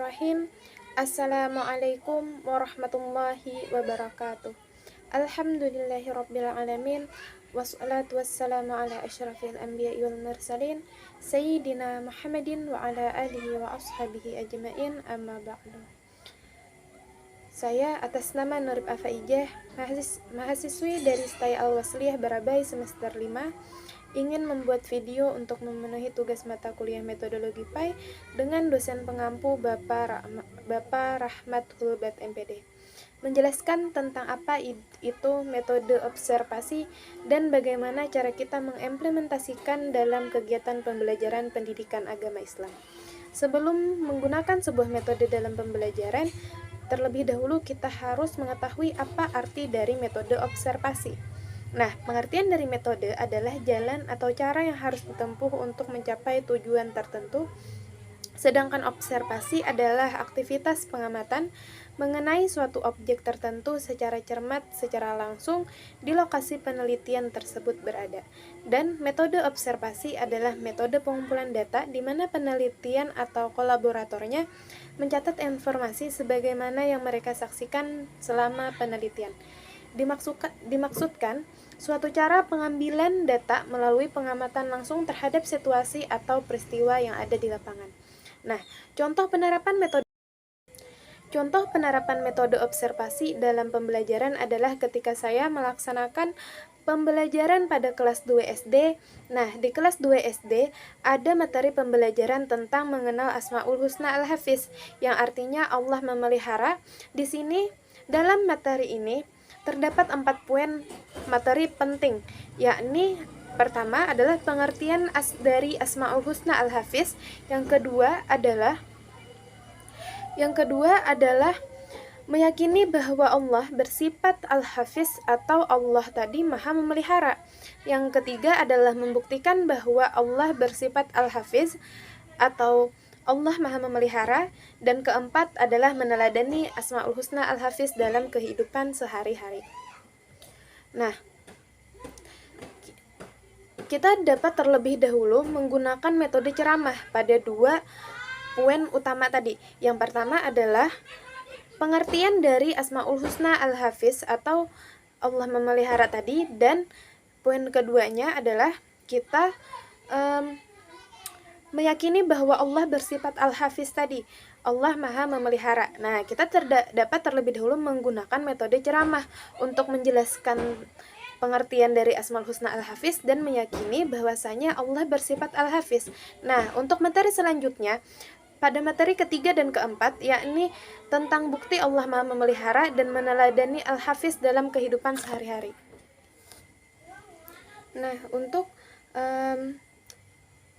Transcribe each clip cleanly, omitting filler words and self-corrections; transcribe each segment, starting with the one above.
Bismillahirrahmanirrahim. Assalamualaikum warahmatullahi wabarakatuh. Alhamdulillahirrabbilalamin. Wassalatu wassalamu ala asyrafil anbiya'i wal mursalin Sayyidina Muhammadin wa ala alihi wa ashabihi ajma'in, amma ba'du. Saya atas nama Nurib Afaijah, mahasiswi dari Stai Al-Wasliyah Barabai semester 5, ingin membuat video untuk memenuhi tugas mata kuliah metodologi PAI dengan dosen pengampu Bapak Rahmat Hulbat MPD. Menjelaskan tentang apa itu metode observasi dan bagaimana cara kita mengimplementasikan dalam kegiatan pembelajaran pendidikan agama Islam. Sebelum menggunakan sebuah metode dalam pembelajaran, terlebih dahulu kita harus mengetahui apa arti dari metode observasi. Nah, pengertian dari metode adalah jalan atau cara yang harus ditempuh untuk mencapai tujuan tertentu, sedangkan observasi adalah aktivitas pengamatan mengenai suatu objek tertentu secara cermat, secara langsung di lokasi penelitian tersebut berada. Dan metode observasi adalah metode pengumpulan data di mana penelitian atau kolaboratornya mencatat informasi sebagaimana yang mereka saksikan selama penelitian. Dimaksudkan suatu cara pengambilan data melalui pengamatan langsung terhadap situasi atau peristiwa yang ada di lapangan. Nah, contoh penerapan metode observasi dalam pembelajaran adalah ketika saya melaksanakan pembelajaran pada kelas 2 SD. Nah, di kelas 2 SD ada materi pembelajaran tentang mengenal Asmaul Husna Al-Hafiz, yang artinya Allah memelihara. Di sini dalam materi ini terdapat 4 poin materi penting, yakni pertama adalah pengertian dari Asmaul Husna Al-Hafiz, yang kedua adalah meyakini bahwa Allah bersifat Al-Hafiz atau Allah tadi Maha Memelihara. Yang ketiga adalah membuktikan bahwa Allah bersifat Al-Hafiz atau Allah Maha Memelihara, dan keempat adalah meneladani Asmaul Husna Al-Hafiz dalam kehidupan sehari-hari. Nah, kita dapat terlebih dahulu menggunakan metode ceramah pada 2 poin utama tadi. Yang pertama adalah pengertian dari Asmaul Husna Al-Hafiz atau Allah Memelihara tadi, dan poin keduanya adalah kita meyakini bahwa Allah bersifat Al-Hafiz tadi, Allah Maha Memelihara. Nah, kita dapat terlebih dahulu menggunakan metode ceramah untuk menjelaskan pengertian dari Asmaul Husna Al-Hafiz dan meyakini bahwasanya Allah bersifat Al-Hafiz. Nah, untuk materi selanjutnya, pada materi ketiga dan keempat, yakni tentang bukti Allah Maha Memelihara dan meneladani Al-Hafiz dalam kehidupan sehari-hari. Nah, untuk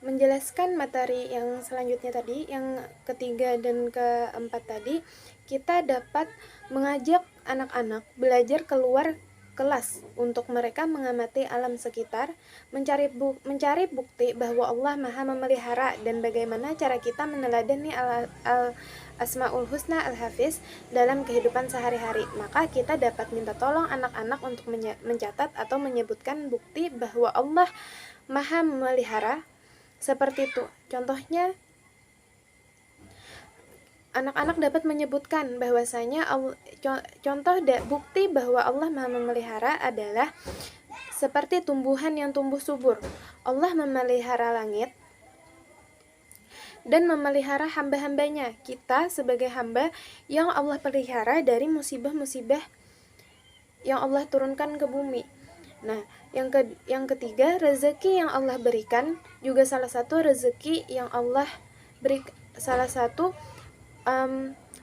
menjelaskan materi yang selanjutnya tadi, yang ketiga dan keempat tadi, kita dapat mengajak anak-anak belajar keluar kelas untuk mereka mengamati alam sekitar, mencari bukti bahwa Allah Maha Memelihara, dan bagaimana cara kita meneladani Asmaul Husna Al-Hafiz dalam kehidupan sehari-hari. Maka kita dapat minta tolong anak-anak untuk mencatat atau menyebutkan bukti bahwa Allah Maha Memelihara. Seperti itu. Contohnya, anak-anak dapat menyebutkan bahwasanya bukti bahwa Allah Maha Memelihara adalah seperti tumbuhan yang tumbuh subur. Allah memelihara langit dan memelihara hamba-hambanya, kita sebagai hamba yang Allah pelihara dari musibah-musibah yang Allah turunkan ke bumi. Nah, yang ketiga, rezeki yang Allah berikan juga salah satu rezeki yang Allah beri, salah satu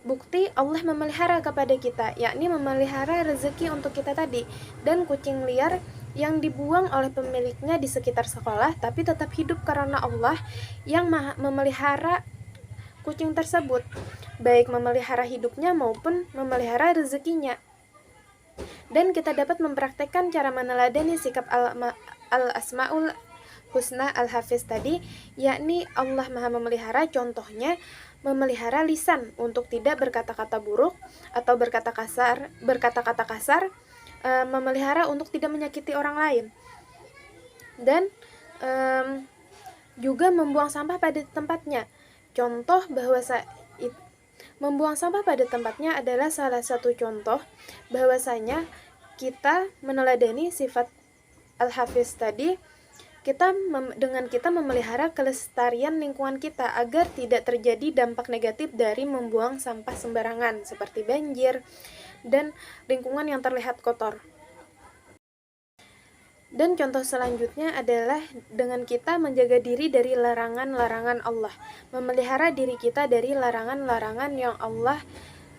bukti Allah memelihara kepada kita, yakni memelihara rezeki untuk kita tadi. Dan kucing liar yang dibuang oleh pemiliknya di sekitar sekolah tapi tetap hidup karena Allah yang memelihara kucing tersebut, baik memelihara hidupnya maupun memelihara rezekinya. Dan kita dapat mempraktekkan cara meneladani sikap Al-Asmaul Husna Al-Hafiz tadi, yakni Allah Maha Memelihara. Contohnya, memelihara lisan untuk tidak berkata-kata buruk atau berkata-kata kasar, memelihara untuk tidak menyakiti orang lain, dan juga membuang sampah pada tempatnya. Contoh Membuang sampah pada tempatnya adalah salah satu contoh bahwasanya kita meneladani sifat Al-Hafiz tadi, dengan kita memelihara kelestarian lingkungan kita agar tidak terjadi dampak negatif dari membuang sampah sembarangan seperti banjir dan lingkungan yang terlihat kotor. Dan contoh selanjutnya adalah dengan kita menjaga diri dari larangan-larangan Allah, memelihara diri kita dari larangan-larangan yang Allah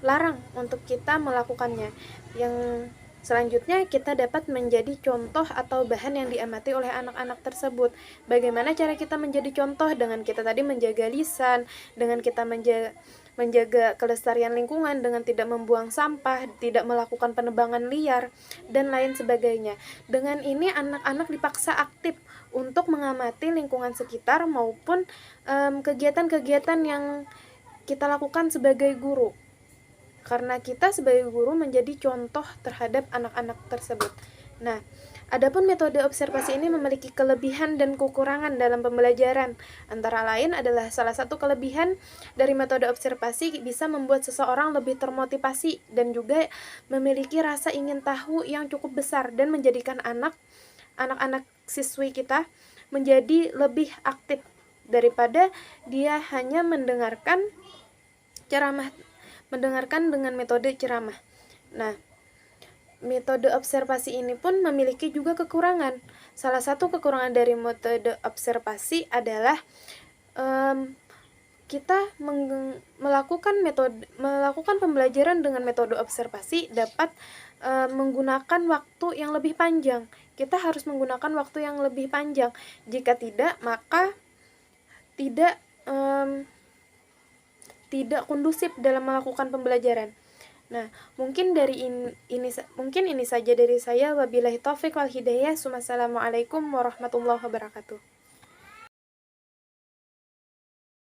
larang untuk kita melakukannya. Yang selanjutnya kita dapat menjadi contoh atau bahan yang diamati oleh anak-anak tersebut. Bagaimana cara kita menjadi contoh? Dengan kita tadi menjaga lisan, dengan kita menjaga kelestarian lingkungan dengan tidak membuang sampah, tidak melakukan penebangan liar, dan lain sebagainya. Dengan ini anak-anak dipaksa aktif untuk mengamati lingkungan sekitar maupun kegiatan-kegiatan yang kita lakukan sebagai guru. Karena kita sebagai guru menjadi contoh terhadap anak-anak tersebut. Nah, adapun metode observasi ini memiliki kelebihan dan kekurangan dalam pembelajaran. Antara lain adalah salah satu kelebihan dari metode observasi bisa membuat seseorang lebih termotivasi dan juga memiliki rasa ingin tahu yang cukup besar dan menjadikan anak-anak siswi kita menjadi lebih aktif daripada dia hanya mendengarkan dengan metode ceramah. Nah, metode observasi ini pun memiliki juga kekurangan. Salah satu kekurangan dari metode observasi adalah kita melakukan pembelajaran dengan metode observasi dapat menggunakan waktu yang lebih panjang. Kita harus menggunakan waktu yang lebih panjang. Jika tidak, maka tidak kondusif dalam melakukan pembelajaran. Nah, mungkin ini saja dari saya. Wabillahi taufiq wal hidayah. Wassalamualaikum warahmatullahi wabarakatuh.